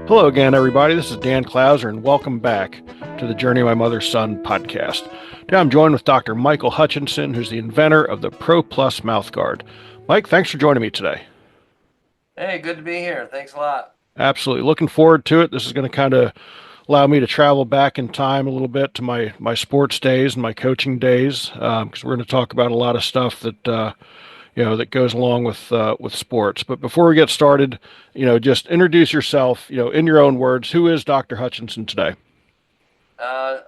Hello again, everybody. This is Dan Clouser, and welcome back to the Journey of My Mother's Son podcast. Today I'm joined with Dr. Michael Hutchison, who's the inventor of the Pro Plus mouthguard. Mike, thanks for joining me today. Hey, good to be here. Thanks a lot. Absolutely. Looking forward to it. This is going to kind of allow me to travel back in time a little bit to my sports days and my coaching days, because we're going to talk about a lot of stuff that goes along with sports. But before we get started, just introduce yourself, in your own words. Who is Dr. Hutchison today? Uh,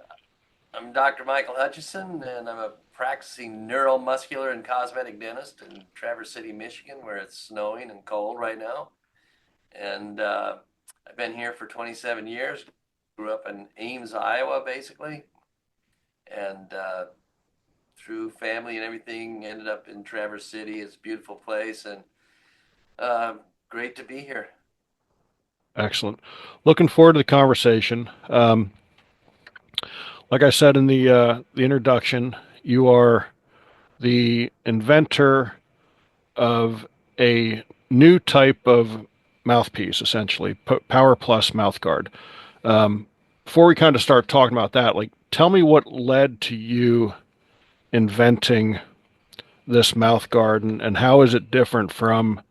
I'm Dr. Michael Hutchison, and I'm a practicing neuromuscular and cosmetic dentist in Traverse City, Michigan, where it's snowing and cold right now. And I've been here for 27 years. Grew up in Ames, Iowa, basically, and through family and everything, ended up in Traverse City. It's a beautiful place, and great to be here. Excellent. Looking forward to the conversation. Like I said in the introduction, you are the inventor of a new type of mouthpiece, essentially, Power Plus mouthguard. Before we kind of start talking about that, like, tell me what led to you inventing this mouthguard, and how is it different from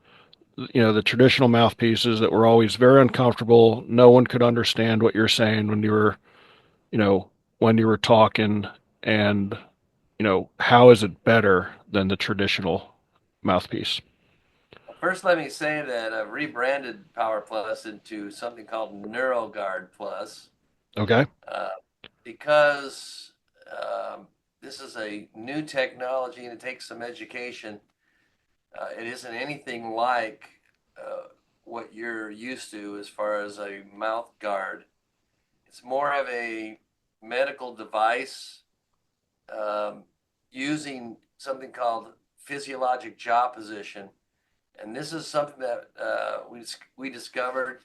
the traditional mouthpieces that were always very uncomfortable. No one could understand what you're saying you know, when you were talking, and how is it better than the traditional mouthpiece? First, let me say that I've rebranded Power Plus into something called NeuroGuard Plus. Okay. uh, because this is a new technology and it takes some education. It isn't anything like what you're used to as far as a mouth guard. It's more of a medical device um, using something called physiologic jaw position. And this is something that we discovered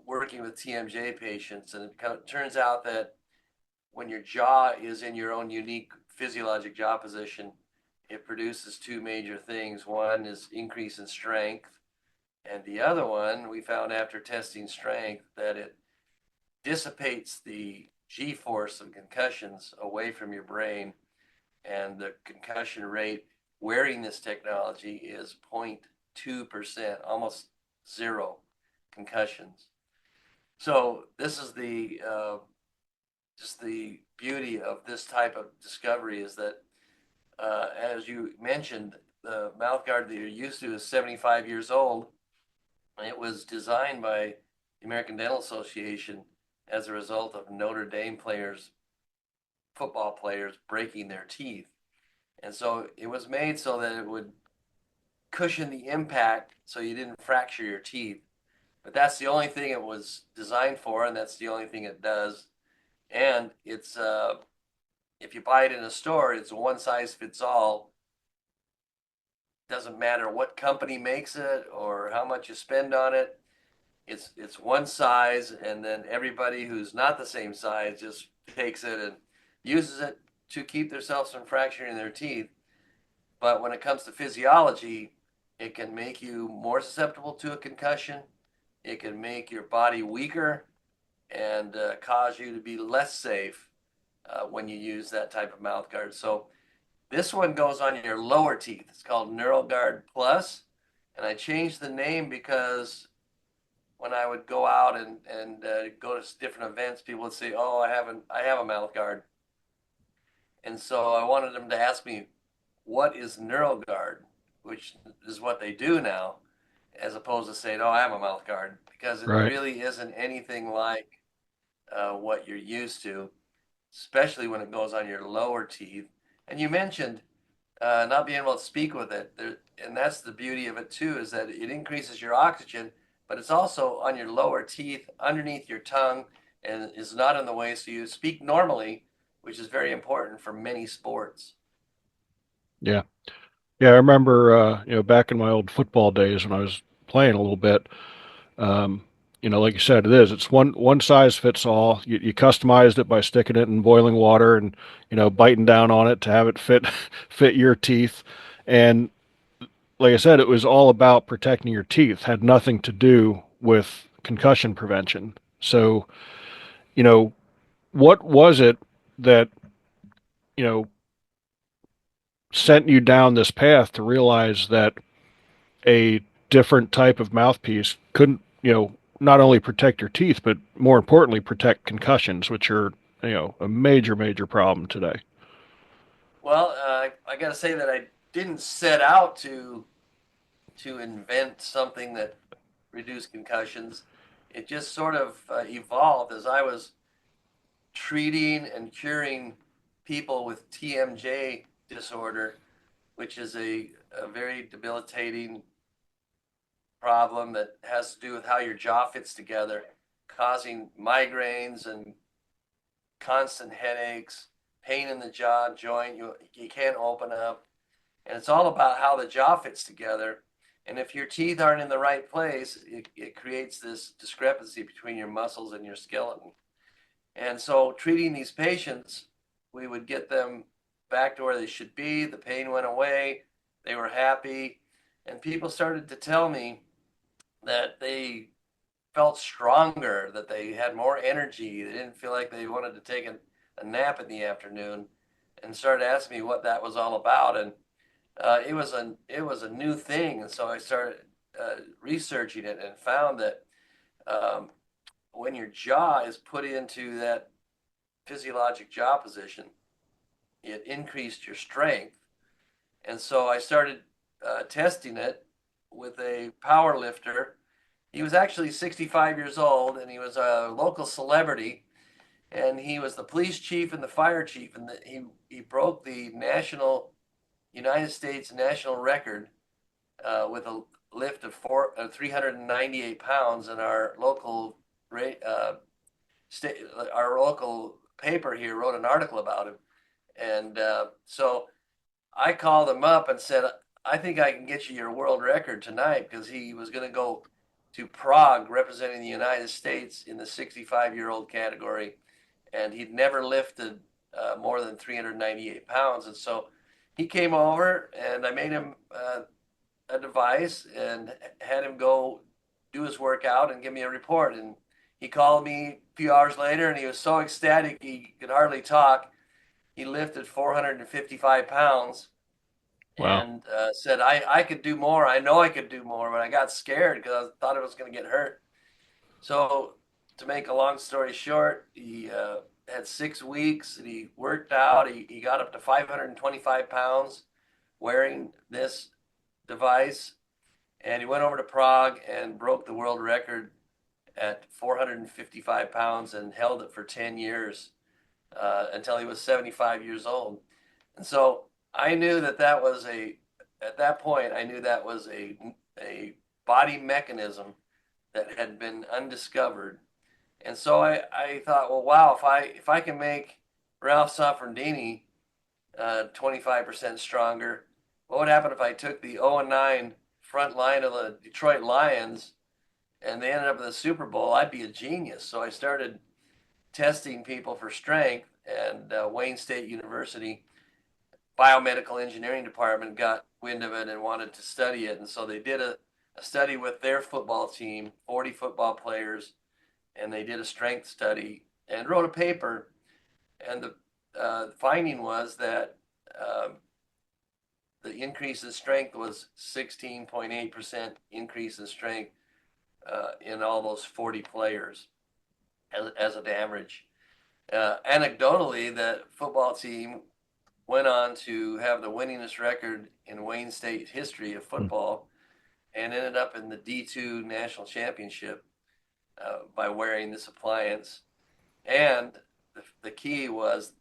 working with TMJ patients. And it kind of turns out that when your jaw is in your own unique physiologic jaw position, it produces two major things. One is increase in strength, and the other one, we found after testing strength, that it dissipates the G force of concussions away from your brain, and the concussion rate wearing this technology is 0.2%, almost zero concussions. So this is the just the beauty of this type of discovery is that, as you mentioned, the mouth guard that you're used to is 75 years old. It was designed by the American Dental Association as a result of Notre Dame players, football players, breaking their teeth. And so it was made so that it would cushion the impact so you didn't fracture your teeth. But that's the only thing it was designed for, and that's the only thing it does. And it's if you buy it in a store, it's a one size fits all. Doesn't matter what company makes it or how much you spend on it. It's one size, and then everybody who's not the same size just takes it and uses it to keep themselves from fracturing their teeth. But when it comes to physiology, it can make you more susceptible to a concussion. It can make your body weaker and cause you to be less safe when you use that type of mouth guard. So this one goes on your lower teeth. It's called NeuroGuard Plus, and I changed the name because when I would go out and go to different events, people would say, "Oh, I have a mouth guard," and so I wanted them to ask me, "What is NeuroGuard?" Which is what they do now, as opposed to saying, "Oh, I have a mouth guard," because it Right. really isn't anything like what you're used to, especially when it goes on your lower teeth. And you mentioned not being able to speak with it, and that's the beauty of it too, is that it increases your oxygen, but it's also on your lower teeth, underneath your tongue, and is not in the way, so you speak normally, which is very important for many sports. Yeah. Yeah. I remember, back in my old football days when I was playing a little bit. Um, like you said, it's one size fits all. You customized it by sticking it in boiling water and biting down on it to have it fit fit your teeth. And like I said, it was all about protecting your teeth. Had nothing to do with concussion prevention. So, you know, what was it that, you know, sent you down this path to realize that a different type of mouthpiece couldn't, not only protect your teeth, but more importantly, protect concussions, which are, a major, major problem today? Well, I got to say that I didn't set out to invent something that reduced concussions. It just sort of evolved as I was treating and curing people with TMJ disorder, which is a very debilitating problem that has to do with how your jaw fits together, causing migraines and constant headaches, pain in the jaw joint. You can't open up. And it's all about how the jaw fits together. And if your teeth aren't in the right place, it creates this discrepancy between your muscles and your skeleton. And so, treating these patients, we would get them back to where they should be. The pain went away. They were happy. And people started to tell me that they felt stronger, that they had more energy. They didn't feel like they wanted to take a nap in the afternoon, and started asking me what that was all about. And it was a new thing, and so I started researching it and found that um, when your jaw is put into that physiologic jaw position, it increased your strength. And so I started testing it with a power lifter. He was actually 65 years old, and he was a local celebrity, and he was the police chief and the fire chief, and he broke the national United States national record with a lift of 398 pounds, and uh, state, our local paper here wrote an article about him. And so I called him up and said, I think I can get you your world record tonight, because he was going to go to Prague representing the United States in the 65-year-old category. And he'd never lifted more than 398 pounds. And so he came over, and I made him a device and had him go do his workout and give me a report. And he called me a few hours later, and he was so ecstatic he could hardly talk. He lifted 455 pounds Wow. and said, I could do more. I know I could do more, but I got scared because I thought I was going to get hurt. So, to make a long story short, he had 6 weeks and he worked out. He got up to 525 pounds wearing this device, and he went over to Prague and broke the world record at 455 pounds and held it for 10 years until he was 75 years old. And so I knew at that point, I knew that was a body mechanism that had been undiscovered. And so I thought, well, wow, if I can make Ralph Safrandini 25% stronger, what would happen if I took the 0-9 front line of the Detroit Lions and they ended up in the Super Bowl? I'd be a genius. So I started testing people for strength, and Wayne State University biomedical engineering department got wind of it and wanted to study it. And so they did a study with their football team, 40 football players, and they did a strength study and wrote a paper. And the finding was that the increase in strength was 16.8% increase in strength in all those 40 players as an average. Anecdotally, that football team went on to have the winningest record in Wayne State history of Hmm. football and ended up in the D2 national championship by wearing this appliance. And the key was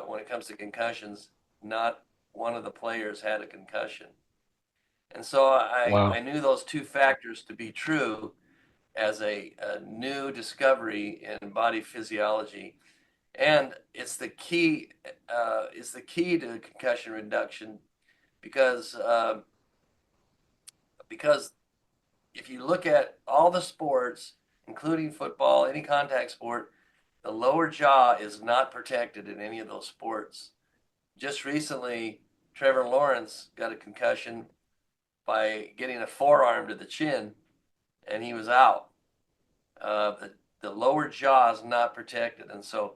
when it comes to concussions, not one of the players had a concussion. And so I Wow. knew those two factors to be true as a new discovery in body physiology. And it's the key to concussion reduction, because because if you look at all the sports, including football, any contact sport, the lower jaw is not protected in any of those sports. Just recently, Trevor Lawrence got a concussion by getting a forearm to the chin, and he was out. The lower jaw is not protected, and so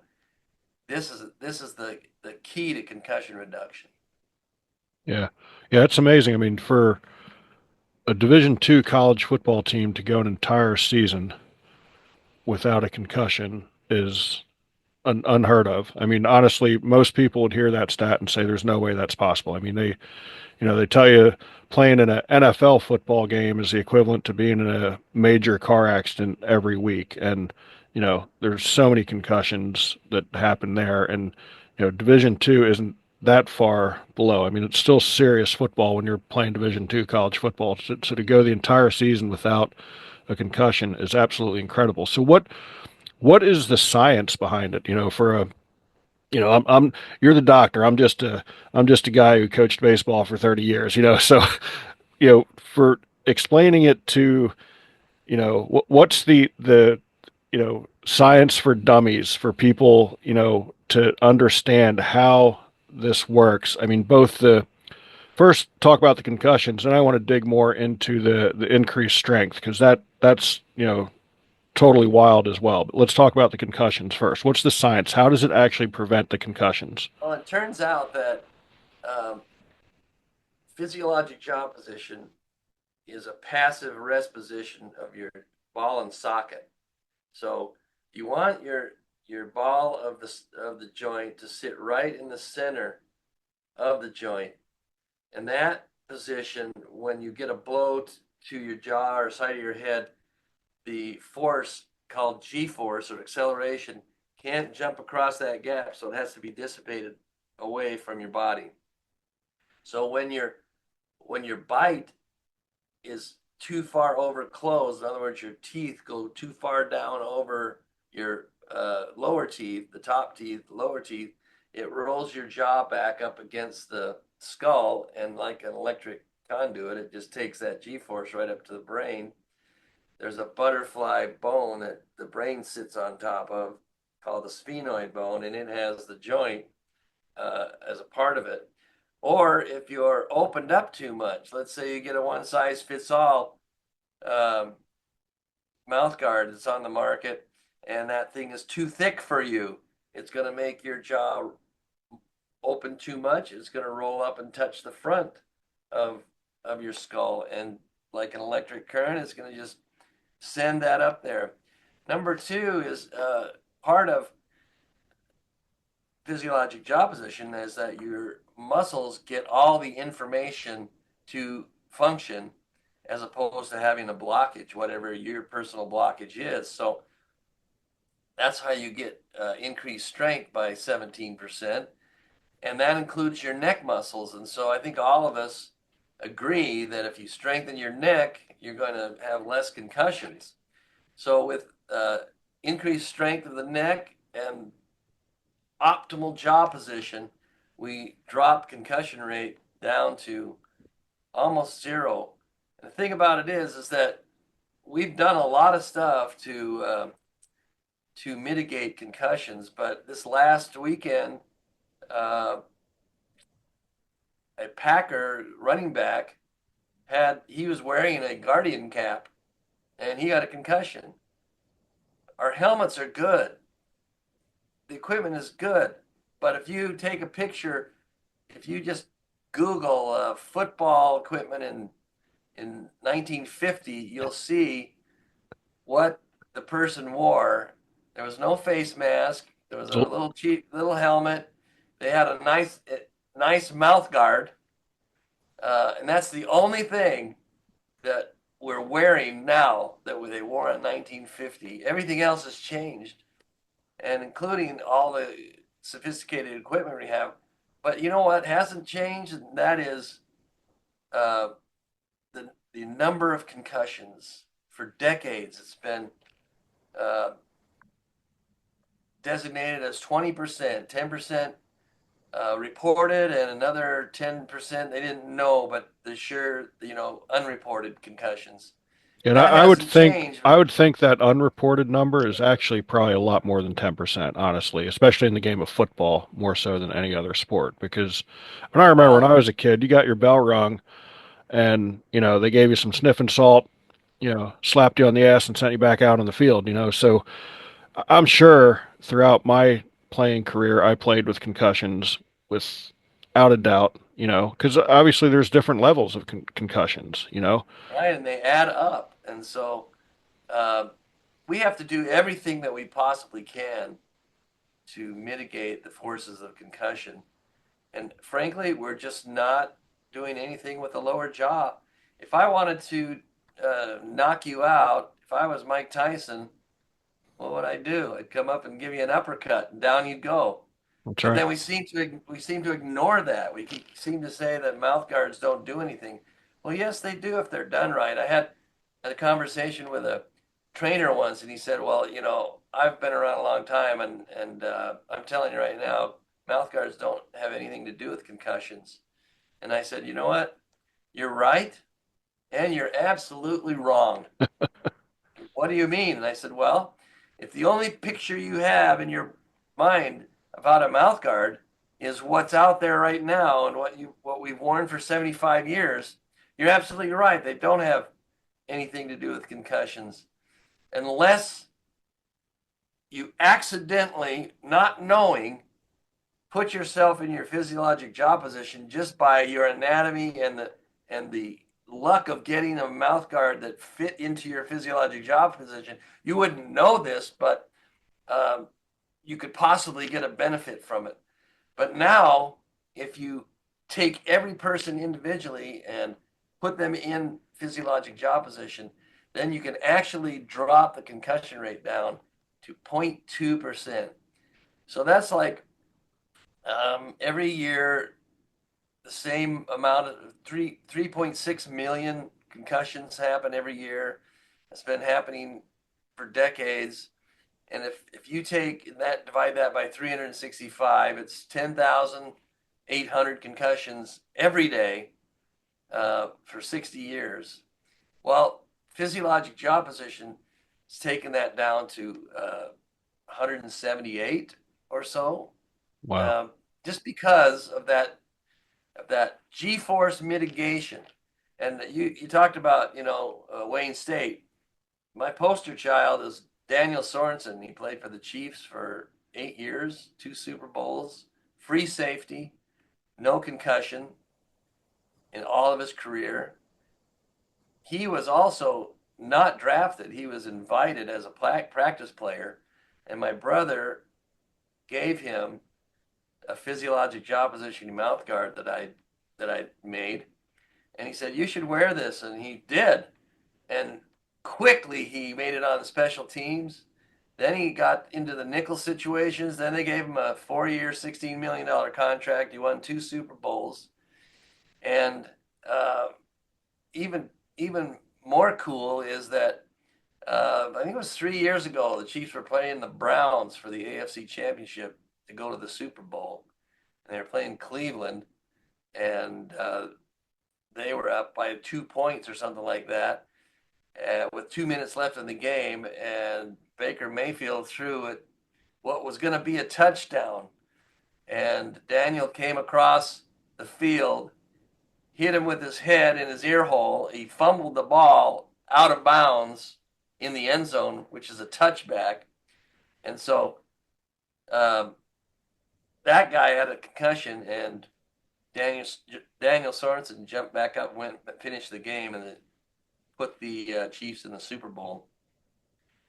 this is the key to concussion reduction. Yeah. Yeah, it's amazing. I mean, for a Division II college football team to go an entire season without a concussion is unheard of. I mean, honestly, most people would hear that stat and say there's no way that's possible. I mean, they tell you playing in an NFL football game is the equivalent to being in a major car accident every week. And, there's so many concussions that happen there. And, Division II isn't that far below. I mean, it's still serious football when you're playing Division II college football. So to go the entire season without a concussion is absolutely incredible. So what is the science behind it? For a you're the doctor. I'm just a guy who coached baseball for 30 years. So for explaining it to what's the science for dummies for people to understand how this works. I mean, both the first talk about the concussions, and I want to dig more into the increased strength because that's totally wild as well. But let's talk about the concussions first. What's the science? How does it actually prevent the concussions? Well, it turns out that um, physiologic jaw position is a passive rest position of your ball and socket. So you want your ball of the joint to sit right in the center of the joint. And that position, when you get a blow to your jaw or side of your head, the force called G force or acceleration can't jump across that gap, so it has to be dissipated away from your body. So when your bite is too far over closed, in other words, your teeth go too far down over your lower teeth, the top teeth, the lower teeth, it rolls your jaw back up against the skull, and like an electric conduit, it just takes that G force right up to the brain. There's a butterfly bone that the brain sits on top of called the sphenoid bone, and it has the joint as a part of it. Or if you're opened up too much, let's say you get a one size fits all um, mouth guard that's on the market, and that thing is too thick for you, it's going to make your jaw open too much. It's going to roll up and touch the front of your skull, and like an electric current, it's going to just send that up there. Number two is part of physiologic jaw position is that your muscles get all the information to function as opposed to having a blockage, whatever your personal blockage is. So that's how you get increased strength by 17%. And that includes your neck muscles. And so I think all of us agree that if you strengthen your neck, you're going to have less concussions. So with increased strength of the neck and optimal jaw position, we drop concussion rate down to almost zero. And the thing about it is that we've done a lot of stuff to mitigate concussions, but this last weekend, uh, a Packer running back he was wearing a Guardian cap, and he got a concussion. Our helmets are good, the equipment is good, but if you take a picture, if you just Google football equipment in 1950, you'll see what the person wore. There was no face mask. There was a So, little cheap little helmet. They had a nice mouth guard, and that's the only thing that we're wearing now that they wore in 1950. Everything else has changed, and including all the sophisticated equipment we have. But you know what hasn't changed? And that is uh, the number of concussions. For decades, it's been uh, designated as 20%, 10% reported, and another 10% they didn't know, but the sure, unreported concussions. and I, That I would hasn't think changed. I would think that unreported number is actually probably a lot more than 10%, honestly, especially in the game of football, more so than any other sport. Because when I remember when Well, I was a kid, you got your bell rung, and they gave you some sniffing salt, slapped you on the ass and sent you back out on the field. So I'm sure throughout my playing career, I played with concussions without a doubt, because obviously there's different levels of concussions. right? And they add up. And so uh, we have to do everything that we possibly can to mitigate the forces of concussion. And frankly, we're just not doing anything with the lower jaw. If I wanted to knock you out, if I was Mike Tyson, what would I do? I'd come up and give you an uppercut, and down you'd go. That's But right. then we seem to ignore that. Seem to say that mouth guards don't do anything. Well, yes, they do if they're done right. I had a conversation with a trainer once, and he said, "Well, I've been around a long time, and I'm telling you right now, mouth guards don't have anything to do with concussions." And I said, "You know what? You're right, and you're absolutely wrong." What do you mean? And I said, well, if the only picture you have in your mind about a mouth guard is what's out there right now and what we've worn for 75 years, you're absolutely right. They don't have anything to do with concussions unless you accidentally, not knowing, put yourself in your physiologic jaw position just by your anatomy and the luck of getting a mouth guard that fit into your physiologic jaw position. You wouldn't know this, but um, you could possibly get a benefit from it. But now, if you take every person individually and put them in physiologic jaw position, then you can actually drop the concussion rate down to 0.2%. So that's like every year the same amount of 3.6 million concussions happen every year. It's been happening for decades. And if you take that, divide that by 365, it's 10,800 concussions every day for 60 years. Well, physiologic jaw position has taken that down to 178 or so, Wow. um, just because of that G-force mitigation. And you talked about Wayne State. My poster child is Daniel Sorensen. He played for the Chiefs for 8 years, two Super Bowls, free safety, no concussion in all of his career. He was also not drafted. He was invited as a practice player, and my brother gave him a physiologic jaw positioning mouth guard that I made, and he said you should wear this, and he did, and quickly he made it on the special teams. Then he got into the nickel situations. Then they gave him a 4-year, $16 million contract. He won two Super Bowls, and uh, even even more cool is that I think it was 3 years ago the Chiefs were playing the Browns for the AFC Championship to go to the Super Bowl, and they were playing Cleveland, and they were up by 2 points or something like that, with 2 minutes left in the game, and Baker Mayfield threw it what was going to be a touchdown, and Daniel came across the field, hit him with his head in his ear hole. He fumbled the ball out of bounds in the end zone, which is a touchback, and so um, that guy had a concussion, and Daniel Daniel Sorensen jumped back up, went finished the game, and put the Chiefs in the Super Bowl.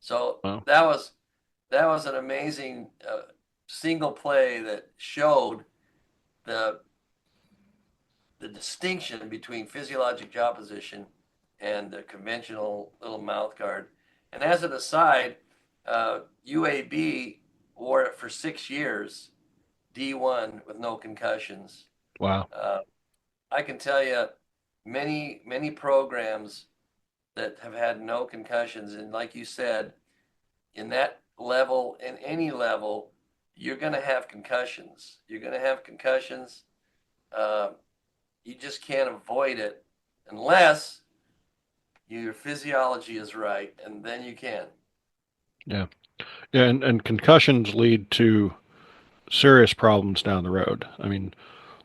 So Wow. that was an amazing single play that showed the the distinction between physiologic jaw position and the conventional little mouth guard. And as an aside, UAB wore it for 6 years, D1 with no concussions. Wow. Uh, I can tell you many, many programs that have had no concussions. And like you said, in that level, in any level, you're going to have concussions. You're going to have concussions. Uh, you just can't avoid it unless your physiology is right, and then you can. Yeah. Yeah, and concussions lead to serious problems down the road. I mean,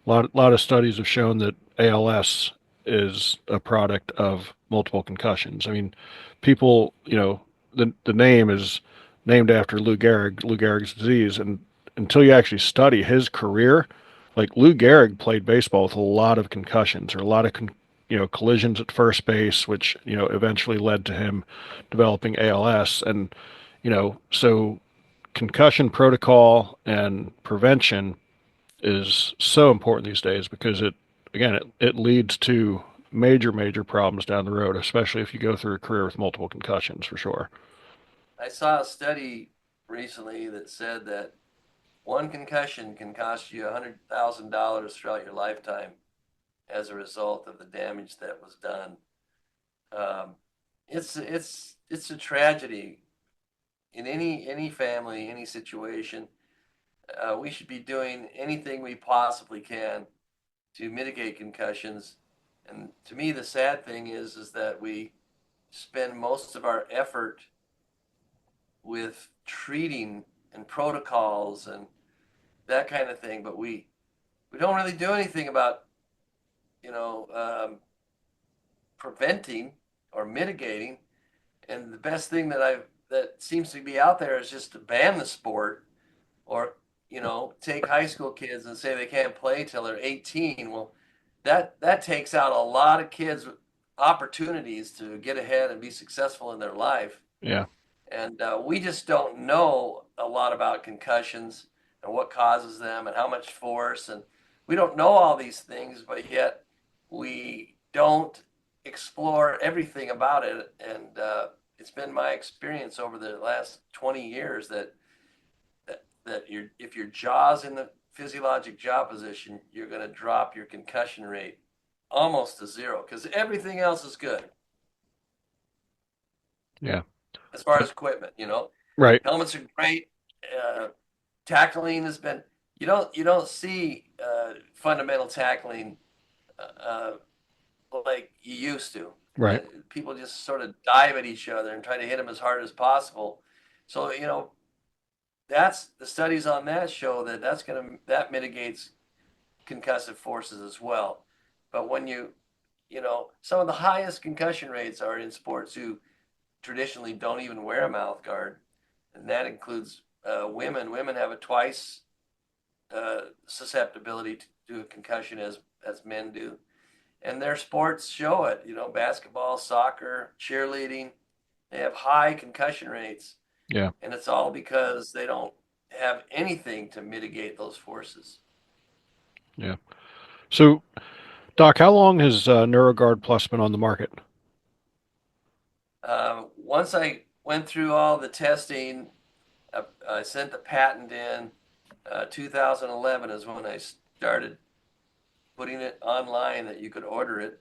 a lot of studies have shown that ALS is a product of multiple concussions. I mean, people, the name is named after Lou Gehrig's disease, and until you actually study his career, like Lou Gehrig played baseball with a lot of concussions or a lot of collisions at first base, which eventually led to him developing ALS, and so concussion protocol and prevention is so important these days because it leads to major problems down the road, especially if you go through a career with multiple concussions for sure. I saw a study recently that said that one concussion can cost you $100,000 throughout your lifetime as a result of the damage that was done. Um, it's a tragedy in any family, any situation. We should be doing anything we possibly can to mitigate concussions. And to me, the sad thing is that we spend most of our effort with treating and protocols and that kind of thing, but we don't really do anything about you know preventing or mitigating. And the best thing that seems to be out there is just to ban the sport, or take high school kids and say they can't play till they're 18. Well, that takes out a lot of kids opportunities to get ahead and be successful in their life. Yeah, And we just don't know a lot about concussions and what causes them and how much force. And we don't know all these things, but yet we don't explore everything about it. And it's been my experience over the last 20 years that if your jaw's in the physiologic jaw position, you're going to drop your concussion rate almost to zero because everything else is good yeah, as far as equipment. right, Helmets are great. Uh, Tackling has been, you don't see fundamental tackling uh, like you used to. right, People just sort of dive at each other and try to hit them as hard as possible. So that's the studies on that show that mitigates concussive forces as well. But when some of the highest concussion rates are in sports who traditionally don't even wear a mouth guard, and that includes women. Women have a twice susceptibility to a concussion as men do, and their sports show it. Basketball, soccer, cheerleading, they have high concussion rates, yeah, and it's all because they don't have anything to mitigate those forces. yeah. So, Doc, how long has NeuroGuard Plus been on the market? Once I went through all the testing, I sent the patent in. 2011 is when I started putting it online that you could order it,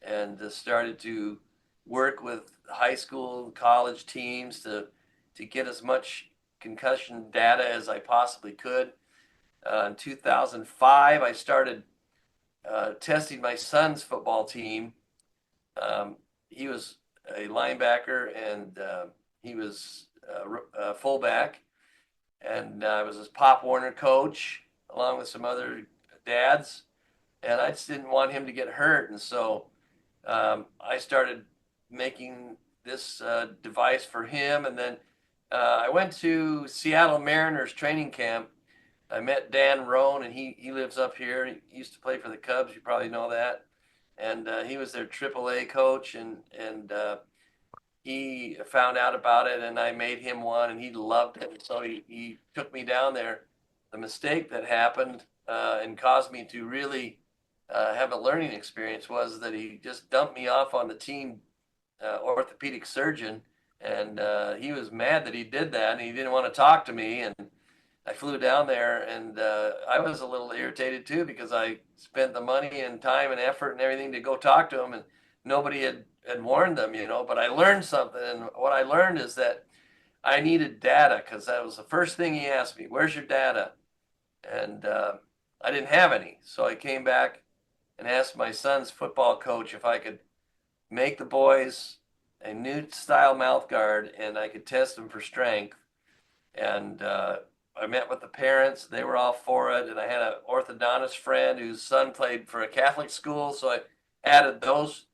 and started to work with high school, college teams to get as much concussion data as I possibly could. In 2005, I started testing my son's football team. He was a linebacker, and he was a fullback, and I was his Pop Warner coach along with some other dads, and I just didn't want him to get hurt, and so I started making this device for him, and then I went to Seattle Mariners training camp. I met Dan Roan, and he lives up here. He used to play for the Cubs. You probably know that. And he was their AAA coach, and he found out about it, and I made him one, and he loved it. So he took me down there. The mistake that happened and caused me to really have a learning experience was that he just dumped me off on the team orthopedic surgeon, and he was mad that he did that, and he didn't want to talk to me. And I flew down there, and I was a little irritated too because I spent the money and time and effort and everything to go talk to him, and nobody had warned them. But I learned something, and what I learned is that I needed data because that was the first thing he asked me. Where's your data? And I didn't have any, so I came back and asked my son's football coach if I could make the boys a new style mouth guard and I could test them for strength. And I met with the parents; they were all for it. And I had an orthodontist friend whose son played for a Catholic school, so I added those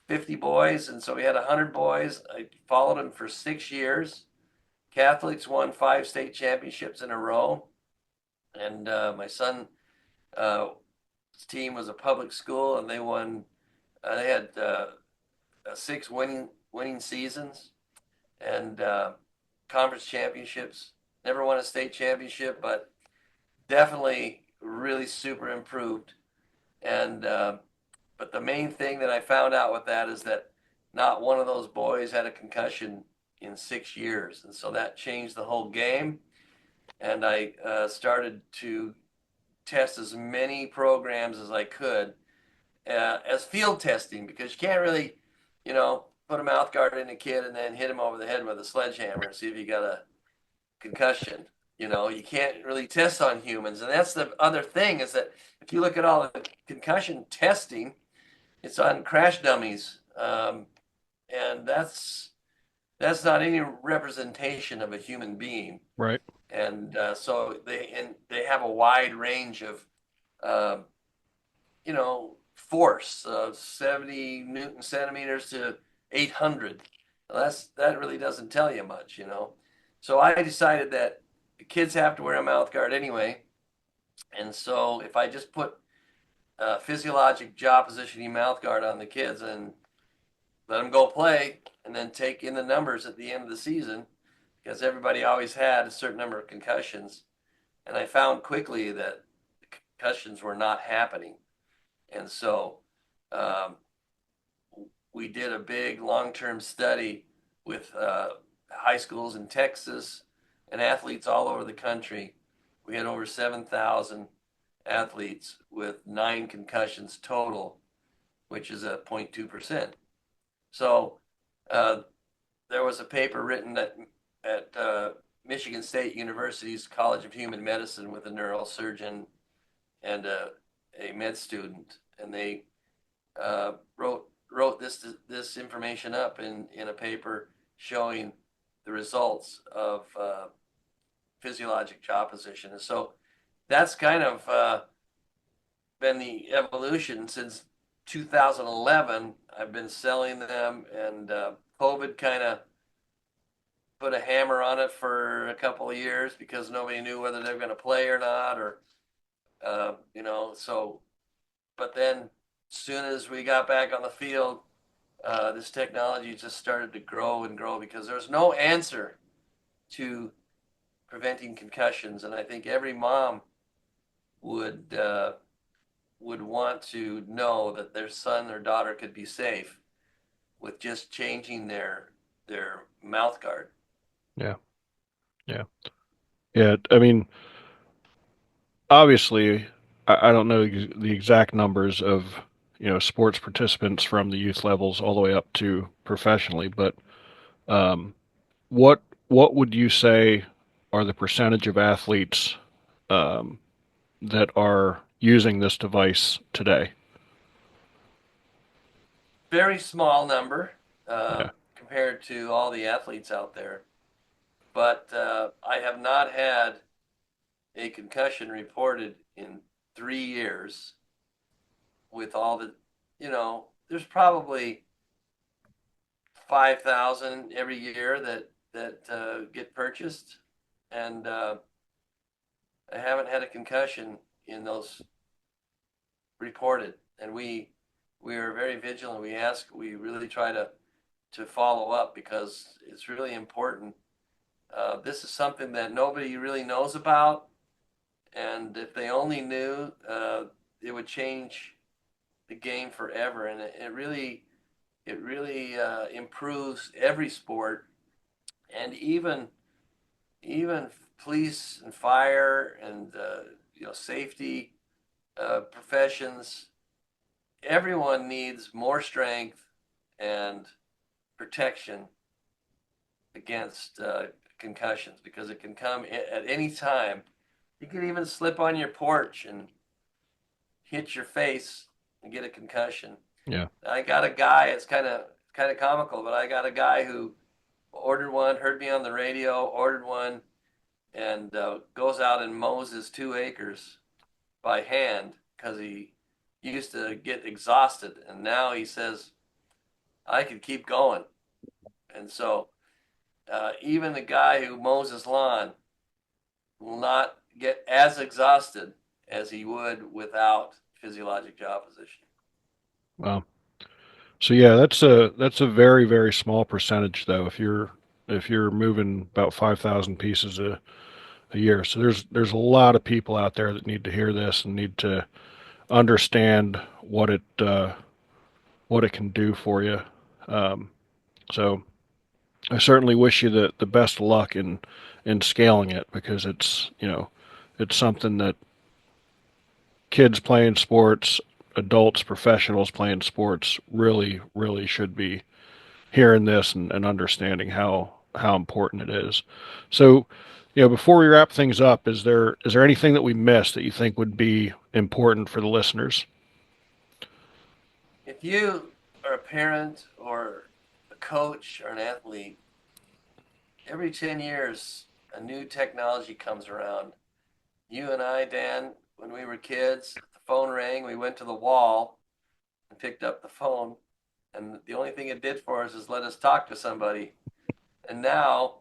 50 boys, and so we had 100 boys. I followed them for 6 years. Catholics won 5 state championships in a row, and my son uh, team was a public school, and they won. They had 6 winning seasons and conference championships. Never won a state championship, but definitely really super improved. And but the main thing that I found out with that is that not one of those boys had a concussion in 6 years, and so that changed the whole game. And I started to test as many programs as I could as field testing because you can't really, put a mouth guard in a kid and then hit him over the head with a sledgehammer and see if he got a concussion. You can't really test on humans. And that's the other thing is that if you look at all the concussion testing, it's on crash dummies. And that's not any representation of a human being. Right. And so they have a wide range of uh, force, 70 Newton centimeters to 800. That really doesn't tell you much. So I decided that the kids have to wear a mouth guard anyway, and so if I just put a physiologic jaw positioning mouth guard on the kids and let them go play, and then take in the numbers at the end of the season, because everybody always had a certain number of concussions, and I found quickly that the concussions were not happening. And so um, we did a big long-term study with high schools in Texas and athletes all over the country. We had over 7,000 athletes with 9 concussions total, which is a 0.2%. So uh, there was a paper written at Michigan State University's College of Human Medicine with a neurosurgeon and a med student, and they wrote this information up in a paper showing the results of physiologic jaw position. And so that's kind of been the evolution since 2011. I've been selling them, and COVID kind of put a hammer on it for a couple of years because nobody knew whether they were going to play or not, or so. But then, as soon as we got back on the field, this technology just started to grow and grow because there's no answer to preventing concussions, and I think every mom would would want to know that their son or daughter could be safe with just changing their mouth guard. Yeah. Yeah. Yeah. I mean, obviously, I don't know the exact numbers of, sports participants from the youth levels all the way up to professionally, but um, what what would you say are the percentage of athletes um, that are using this device today? Very small number Yeah. compared to all the athletes out there, but I have not had a concussion reported in 3 years with all there's probably 5,000 every year that get purchased, and I haven't had a concussion in those reported. And we are very vigilant. We really try to follow up because it's really important. This is something that nobody really knows about, and if they only knew, it would change the game forever. And it really improves every sport, and even police and fire and safety professions. Everyone needs more strength and protection against concussions because it can come at any time. You can even slip on your porch and hit your face and get a concussion. Yeah. I got a guy. It's kind of comical, but I got a guy who ordered one, heard me on the radio, ordered one, and goes out and mows his 2 acres by hand because he used to get exhausted, and now he says I could keep going. And so even the guy who mows his lawn will not get as exhausted as he would without physiologic jaw position. Well, so yeah, that's a very, very small percentage though. If you're moving about 5,000 pieces a year, so there's a lot of people out there that need to hear this and need to understand what it can do for you. Um, so I certainly wish you the best of luck in scaling it because it's something that kids playing sports, adults, professionals playing sports really, really should be hearing this and understanding how important it is. So, before we wrap things up, is there anything that we missed that you think would be important for the listeners? If you are a parent or a coach or an athlete, every 10 years a new technology comes around. You and I, Dan, when we were kids, the phone rang, we went to the wall and picked up the phone, and the only thing it did for us is let us talk to somebody. And now,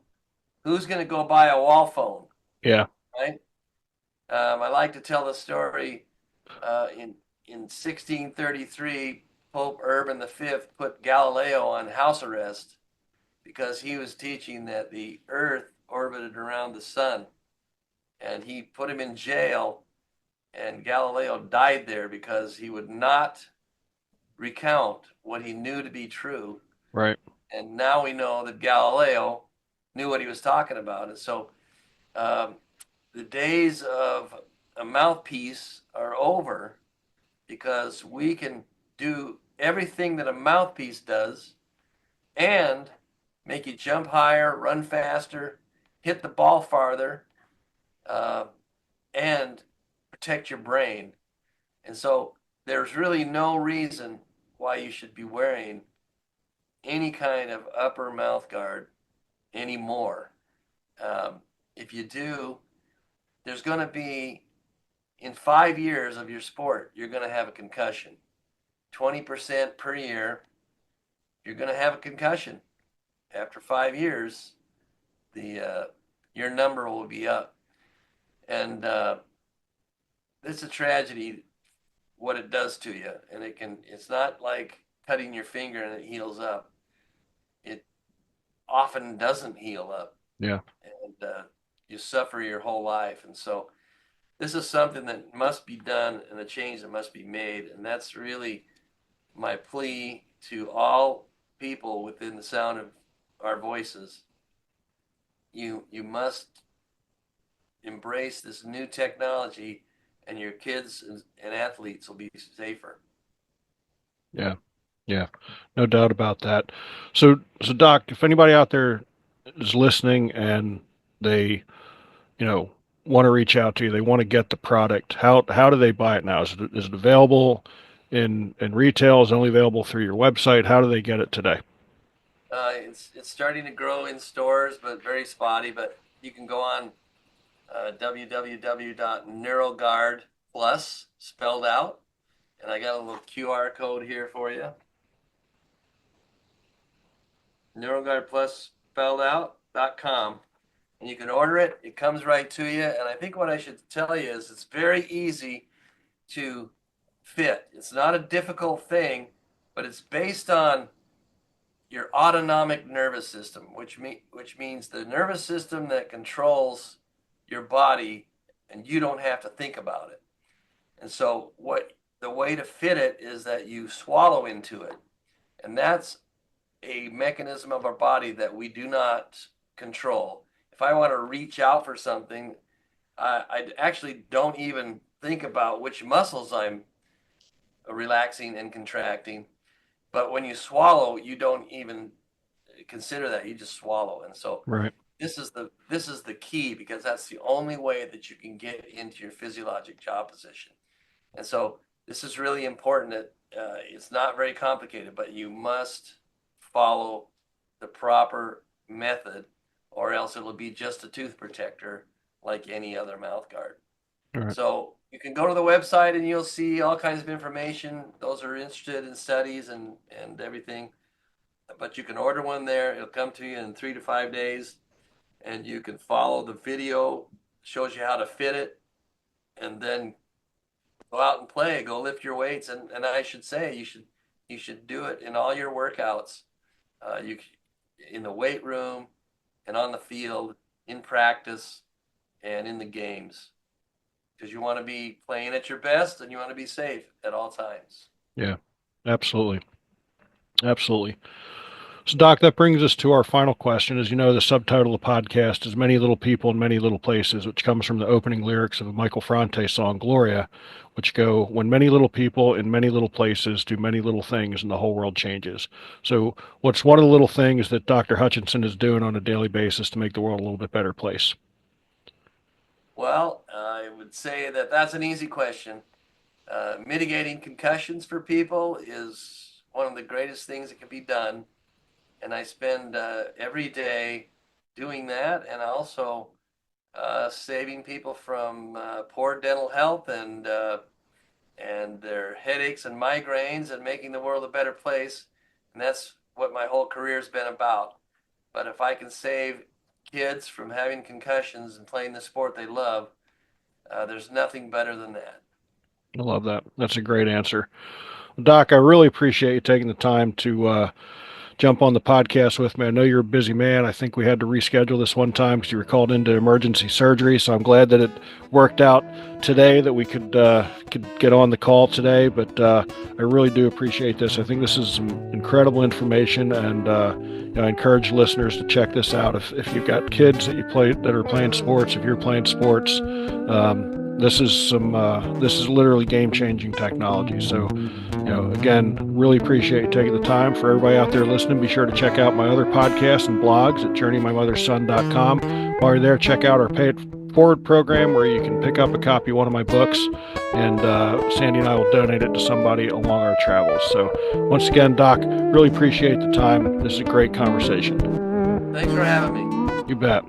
who's going to go buy a wall phone, Yeah, right? I like to tell the story. In 1633, Pope Urban V put Galileo on house arrest because he was teaching that the Earth orbited around the sun, and he put him in jail. And Galileo died there because he would not recount what he knew to be true. right. And now we know that Galileo knew what he was talking about. And so um, the days of a mouthpiece are over because we can do everything that a mouthpiece does and make you jump higher, run faster, hit the ball farther, uh, and protect your brain. And so there's really no reason why you should be wearing any kind of upper mouth guard anymore. Um, if you do, there's going to be, in 5 years of your sport, you're going to have a concussion. 20% per year, you're going to have a concussion. After 5 years, the your number will be up. And it's a tragedy what it does to you. And it's not like cutting your finger and it heals up. It often doesn't heal up. Yeah, And you suffer your whole life. And so this is something that must be done and a change that must be made. And that's really my plea to all people within the sound of our voices. You must embrace this new technology, and your kids and athletes will be safer. yeah, yeah. No doubt about that. So Doc, if anybody out there is listening and they, you know, want to reach out to you, they want to get the product, how do they buy it now? Is it available in retail? Is it only available through your website? How do they get it today? It's starting to grow in stores, but very spotty. But you can go on www.neuroguard+ spelled out, and I got a little QR code here for you. NeuroGuard+ spelled out.com, and you can order it. It comes right to you. And I think what I should tell you is it's very easy to fit. It's not a difficult thing, but it's based on your autonomic nervous system, which means the nervous system that controls your body, and you don't have to think about it. And so what the way to fit it is that you swallow into it. And that's a mechanism of our body that we do not control. If I want to reach out for something, I actually don't even think about which muscles I'm relaxing and contracting. But when you swallow, you don't even consider that. You just swallow. And so Right. this is the key, because that's the only way that you can get into your physiologic jaw position. And so this is really important. That it's not very complicated, but you must follow the proper method, or else it'll be just a tooth protector like any other mouth guard. All right. So You can go to the website and you'll see all kinds of information. Those are interested in studies and everything. But you can order one there. It'll come to you in 3 to 5 days, and you can follow the video. Shows you how to fit it, and then go out and play. Go lift your weights, and I should say you should do it in all your workouts. You in the weight room and on the field, in practice, and in the games, because you want to be playing at your best and you want to be safe at all times. Yeah, absolutely. Absolutely. So, Doc, that brings us to our final question. As you know, the subtitle of the podcast is Many Little People in Many Little Places, which comes from the opening lyrics of a Michael Franti song, Gloria, which go, when many little people in many little places do many little things and the whole world changes. So, what's one of the little things that Dr. Hutchison is doing on a daily basis to make the world a little bit better place? Well, I would say that that's an easy question. Mitigating concussions for people is one of the greatest things that can be done. And I spend every day doing that, and also saving people from poor dental health and their headaches and migraines, and making the world a better place. And that's what my whole career has been about. But if I can save kids from having concussions and playing the sport they love, there's nothing better than that. I love that. That's a great answer. Doc, I really appreciate you taking the time to jump on the podcast with me. I know you're a busy man. I think we had to reschedule this one time because you were called into emergency surgery. So I'm glad that it worked out today that we could get on the call today. But I really do appreciate this. I think this is some incredible information, and I encourage listeners to check this out. If you've got kids that are playing sports, if you're playing sports, this is literally game-changing technology. So, again, really appreciate you taking the time. For everybody out there listening, be sure to check out my other podcasts and blogs at journeymymotherson.com. While you're there, check out our Pay It Forward program, where you can pick up a copy of one of my books, and Sandy and I will donate it to somebody along our travels. So, once again, Doc, really appreciate the time. This is a great conversation. Thanks for having me. You bet.